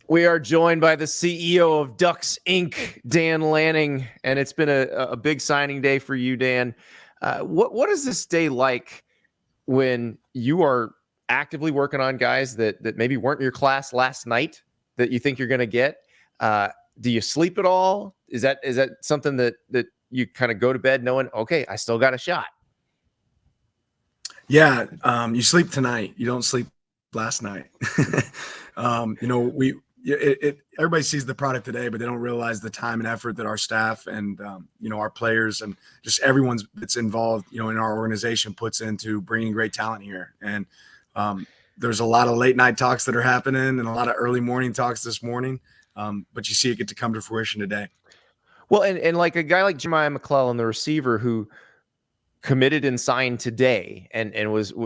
We are joined by the CEO of Ducks Inc., Dan Lanning, and it's been a big signing day for you, Dan. What is this day like when you are actively working on guys that maybe weren't in your class last night that you think you're going to get? Do you sleep at all? Is that something that you kind of go to bed knowing, okay, I still got a shot? Yeah, you sleep tonight. You don't sleep last night. Everybody sees the product today, but they don't realize the time and effort that our staff and our players and just everyone that's involved, in our organization puts into bringing great talent here. And there's a lot of late night talks that are happening and a lot of early morning talks this morning, but you see it get to come to fruition today. Well, and like a guy like Jeremiah McClellan, the receiver who committed and signed today and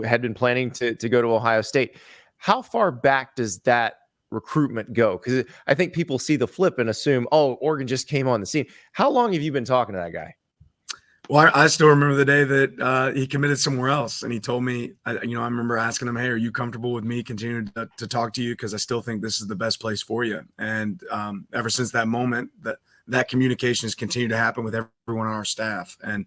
had been planning to go to Ohio State. How far back does that recruitment go? Because I think people see the flip and assume, oh, Oregon just came on the scene. How long have you been talking to that guy? Well, I still remember the day that he committed somewhere else, and he told me, I remember asking him, hey, are you comfortable with me continuing to talk to you? Because I still think this is the best place for you. And ever since that moment, that communication has continued to happen with everyone on our staff. And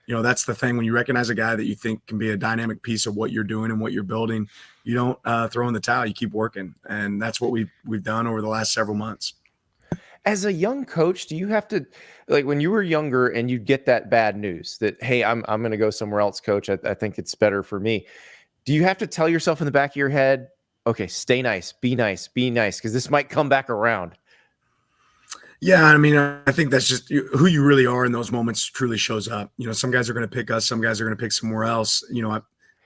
that's the thing. When you recognize a guy that you think can be a dynamic piece of what you're doing and what you're building, you don't throw in the towel. You keep working, and that's what we've done over the last several months. As a young coach, do you have to, like when you were younger and you get that bad news that, hey, I'm going to go somewhere else, coach, I think it's better for me. Do you have to tell yourself in the back of your head, okay, stay nice, be nice, because this might come back around? Yeah, I mean, I think that's just who you really are in those moments truly shows up. Some guys are going to pick us, some guys are going to pick somewhere else.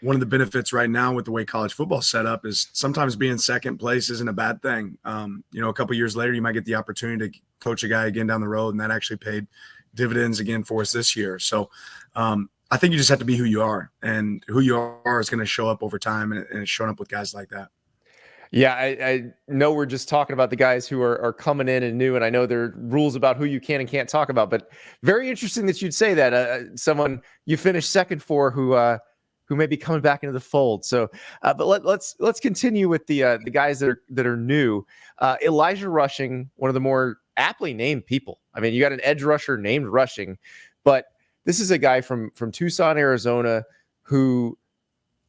One of the benefits right now with the way college football is set up is sometimes being second place isn't a bad thing. A couple years later, you might get the opportunity to coach a guy again down the road, and that actually paid dividends again for us this year. So I think you just have to be who you are, and who you are is going to show up over time, and it's showing up with guys like that. Yeah, I know we're just talking about the guys who are coming in and new, and I know there are rules about who you can and can't talk about, but very interesting that you'd say that. Someone you finished second for who may be coming back into the fold. So, but let's continue with the guys that are new. Elijah Rushing, one of the more aptly named people. I mean, you got an edge rusher named Rushing, but this is a guy from Tucson, Arizona, who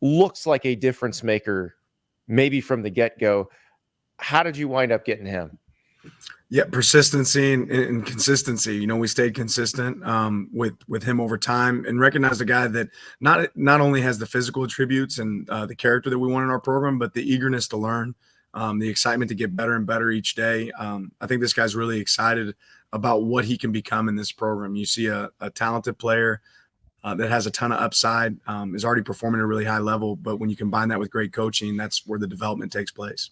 looks like a difference maker, maybe from the get-go. How did you wind up getting him? Yeah, persistency and consistency. We stayed consistent with him over time, and recognized a guy that not only has the physical attributes and the character that we want in our program, but the eagerness to learn, the excitement to get better and better each day. I think this guy's really excited about what he can become in this program. You see a talented player that has a ton of upside, is already performing at a really high level, but when you combine that with great coaching, that's where the development takes place.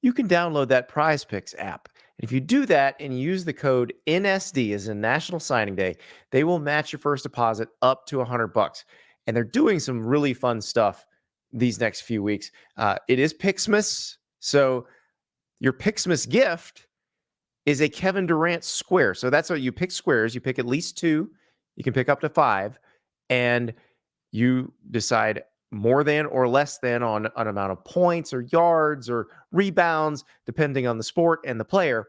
You can download that Prize Picks app. And if you do that and use the code NSD as in National Signing Day, they will match your first deposit up to $100. And they're doing some really fun stuff these next few weeks. It is Picksmas, so your Picksmas gift is a Kevin Durant square. So that's what you pick squares. You pick at least 2. You can pick up to 5, and you decide more than or less than on an amount of points or yards or rebounds, depending on the sport and the player.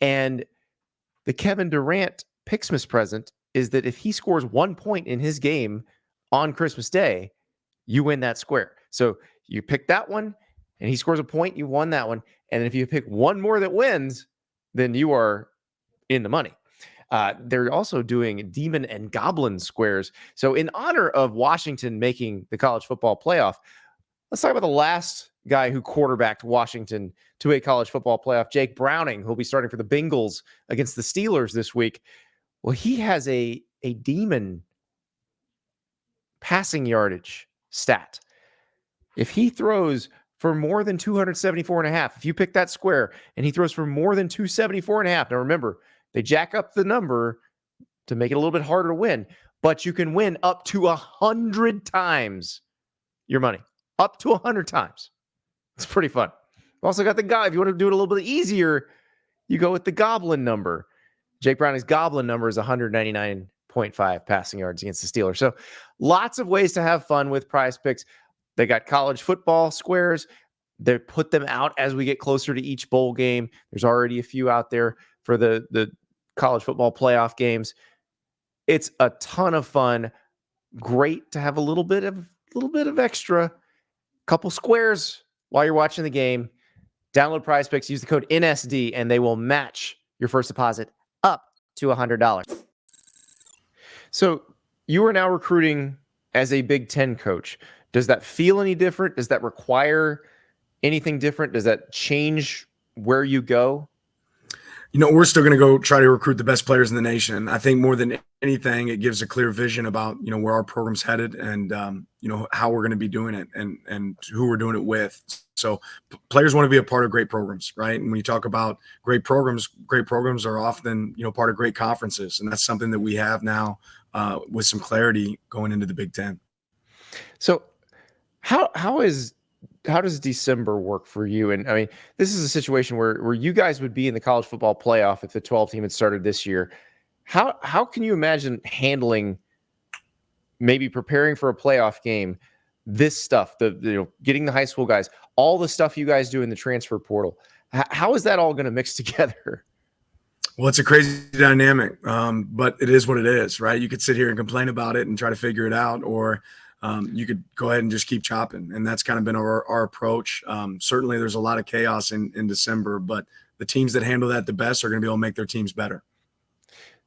And the Kevin Durant Picksmas present is that if he scores 1 point in his game on Christmas Day, you win that square. So you pick that one and he scores a point, you won that one. And if you pick one more that wins, then you are in the money. They're also doing Demon and Goblin squares. So in honor of Washington making the college football playoff, let's talk about the last guy who quarterbacked Washington to a college football playoff, Jake Browning, who'll be starting for the Bengals against the Steelers this week. Well, he has a demon passing yardage stat. If he throws for more than 274.5, if you pick that square and he throws for more than 274.5, now remember, they jack up the number to make it a little bit harder to win, but you can win up to 100 times your money. Up to 100 times. It's pretty fun. We've also got the guy, if you want to do it a little bit easier, you go with the Goblin number. Jake Browning's Goblin number is 199.5 passing yards against the Steelers. So lots of ways to have fun with Prize Picks. They got college football squares. They put them out as we get closer to each bowl game. There's already a few out there for the college football playoff games. It's a ton of fun. Great to have a little bit of extra, couple squares while you're watching the game. Download Prize Picks, use the code NSD, and they will match your first deposit up to $100. So you are now recruiting as a Big Ten coach. Does that feel any different? Does that require anything different? Does that change where you go? We're still going to go try to recruit the best players in the nation. I think more than anything, it gives a clear vision about, where our program's headed and, how we're going to be doing it and who we're doing it with. So players want to be a part of great programs, right? And when you talk about great programs are often, part of great conferences. And that's something that we have now with some clarity going into the Big Ten. So how does December work for you? And I mean, this is a situation where you guys would be in the college football playoff if the 12 team had started this year. How can you imagine handling maybe preparing for a playoff game, this stuff, getting the high school guys, all the stuff you guys do in the transfer portal? How is that all going to mix together? Well, it's a crazy dynamic, but it is what it is, right? You could sit here and complain about it and try to figure it out, or you could go ahead and just keep chopping. And that's kind of been our approach. Certainly there's a lot of chaos in December, but the teams that handle that the best are going to be able to make their teams better.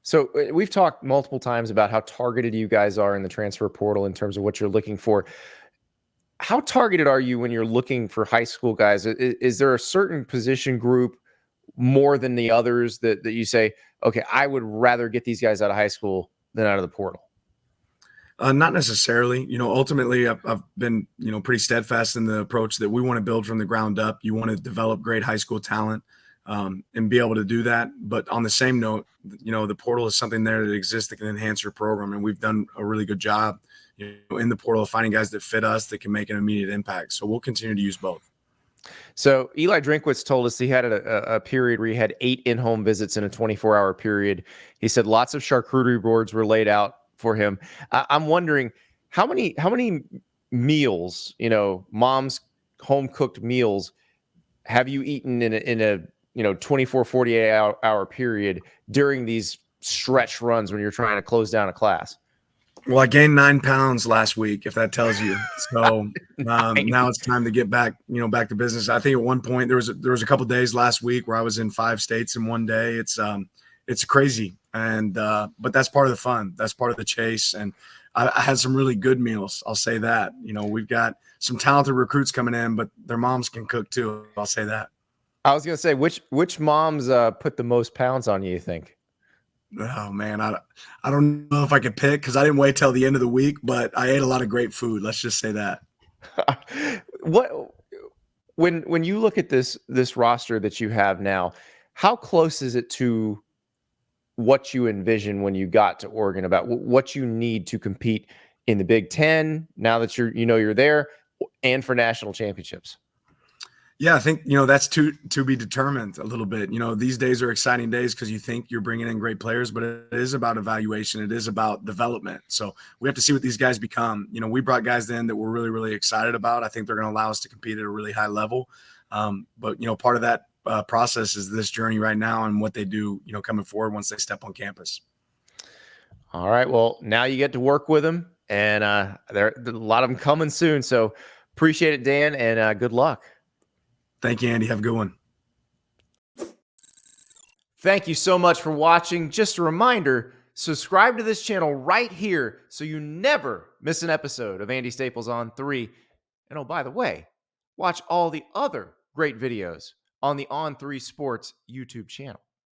So we've talked multiple times about how targeted you guys are in the transfer portal in terms of what you're looking for. How targeted are you when you're looking for high school guys? Is there a certain position group more than the others that you say, okay, I would rather get these guys out of high school than out of the portal? Not necessarily. Ultimately, I've been, pretty steadfast in the approach that we want to build from the ground up. You want to develop great high school talent and be able to do that. But on the same note, the portal is something there that exists that can enhance your program. And we've done a really good job in the portal of finding guys that fit us that can make an immediate impact. So we'll continue to use both. So Eli Drinkwitz told us he had a period where he had 8 in-home visits in a 24-hour period. He said lots of charcuterie boards were laid out for him. I'm wondering how many meals, mom's home cooked meals, have you eaten in a 24, 48 hour period during these stretch runs when you're trying to close down a class? Well, I gained 9 pounds last week, if that tells you. So now it's time to get back, back to business. I think at one point there was a couple of days last week where I was in 5 states in one day. It's crazy. And but that's part of the fun. That's part of the chase. And I had some really good meals. I'll say that. We've got some talented recruits coming in, but their moms can cook too. I'll say that. I was going to say, which moms put the most pounds on you think? Oh man, I don't know if I could pick because I didn't wait till the end of the week, but I ate a lot of great food. Let's just say that. When you look at this roster that you have now, how close is it to what you envision when you got to Oregon about what you need to compete in the Big Ten now that you're there and for national championships? Yeah, I think, that's to be determined a little bit. These days are exciting days because you think you're bringing in great players, but it is about evaluation. It is about development. So we have to see what these guys become. We brought guys in that we're really, really excited about. I think they're going to allow us to compete at a really high level. But, part of that process is this journey right now and what they do, coming forward once they step on campus. All right. Well, now you get to work with them, and there are a lot of them coming soon. So appreciate it, Dan, and good luck. Thank you, Andy. Have a good one. Thank you so much for watching. Just a reminder, subscribe to this channel right here so you never miss an episode of Andy Staples on 3. And oh, by the way, watch all the other great videos on the On3 Sports YouTube channel.